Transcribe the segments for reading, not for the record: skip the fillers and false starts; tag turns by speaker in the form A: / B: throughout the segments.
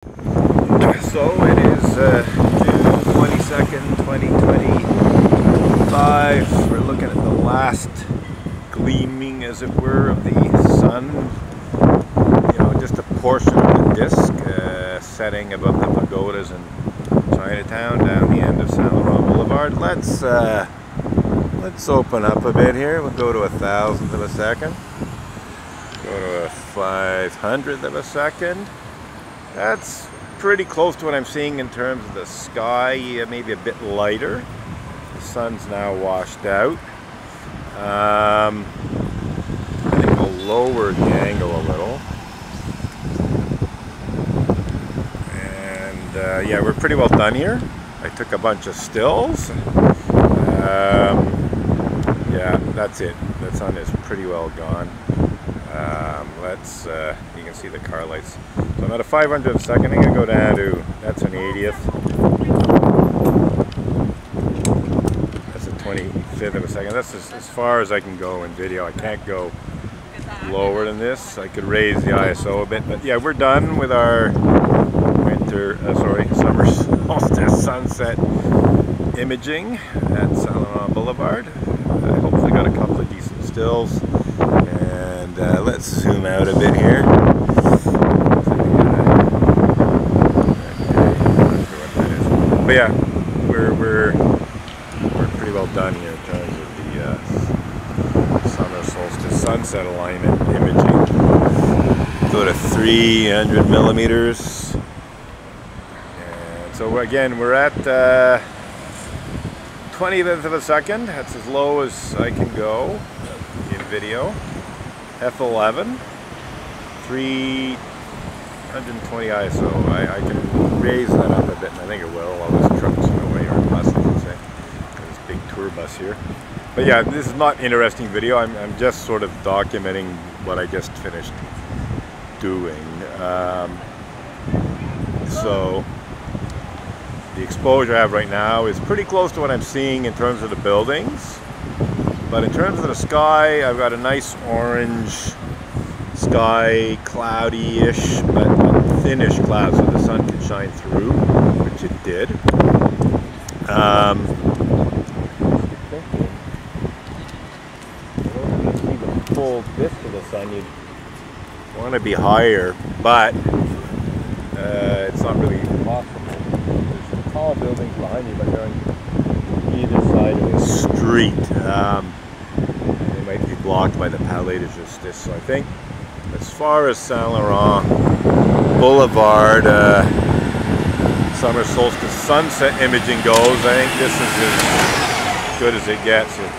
A: So it is June 22nd, 2025. We're looking at the last gleaming, as it were, of the sun. You know, just a portion of the disk setting above the pagodas in Chinatown down the end of Laurent Boulevard. Let's open up a bit here. We'll go to 1,000th of a second. Go to a 500th of a second. That's pretty close to what I'm seeing in terms of the sky, maybe a bit lighter. The sun's now washed out. I think I'll lower the angle a little. And yeah, we're pretty well done here. I took a bunch of stills. Yeah, that's it. The sun is pretty well gone. You can see the car lights. So I'm at a 500th second. I'm going to go down to, that's an 80th. That's a 25th of a second. That's as far as I can go in video. I can't go lower than this. I could raise the ISO a bit, but yeah, we're done with our summer solstice sunset imaging at Laurent Boulevard. I hopefully got a couple of decent stills. And let's zoom out a bit here. But yeah, we're pretty well done here in terms of the summer solstice sunset alignment imaging. Go to 300 millimeters. And so again, we're at 20th of a second. That's as low as I can go in video. F11, 320 ISO. I can raise that up a bit, and I think it will. All this trucks in the way, or bus, I should say. This big tour bus here. But yeah, this is not an interesting video. I'm just sort of documenting what I just finished doing. So the exposure I have right now is pretty close to what I'm seeing in terms of the buildings. But in terms of the sky, I've got a nice orange sky, cloudy-ish, but thinnish clouds, so the sun can shine through, which it did. See the full disk of the sun, you'd want to be higher, but it's not really possible. There's some tall buildings behind me, but they're on either side of the street. They might be blocked by the Palais de Justice. So I think as far as Saint Laurent Boulevard summer solstice sunset imaging goes, I think this is as good as it gets. It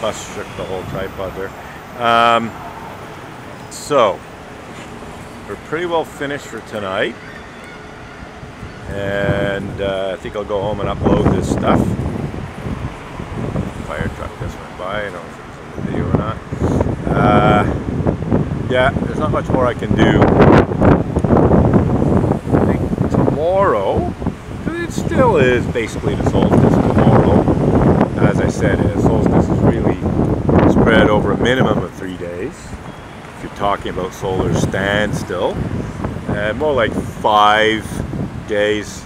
A: bus shook the whole tripod there. So we're pretty well finished for tonight. And I think I'll go home and upload this stuff. Fire truck just went by. I don't know if it was in the video or not. Yeah, there's not much more I can do. I think tomorrow, it still is basically the solstice tomorrow. As I said, the solstice is really spread over a minimum of 3 days. If you're talking about solar standstill, more like 5 days,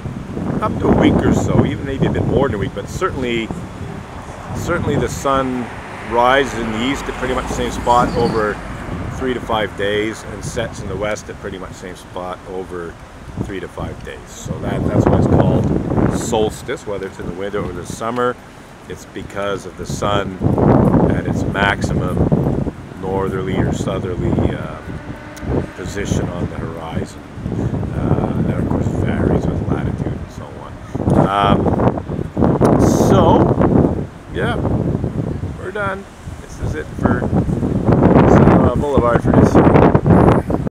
A: up to a week or so, even maybe a bit more than a week, but certainly the sun rises in the east at pretty much the same spot over 3 to 5 days and sets in the west at pretty much the same spot over 3 to 5 days. So that's why it's called solstice, whether it's in the winter or the summer. It's because of the sun at its maximum northerly or southerly position on the horizon. That of course varies with latitude and so on. So yeah, we're done. This is it for Boulevard for this year.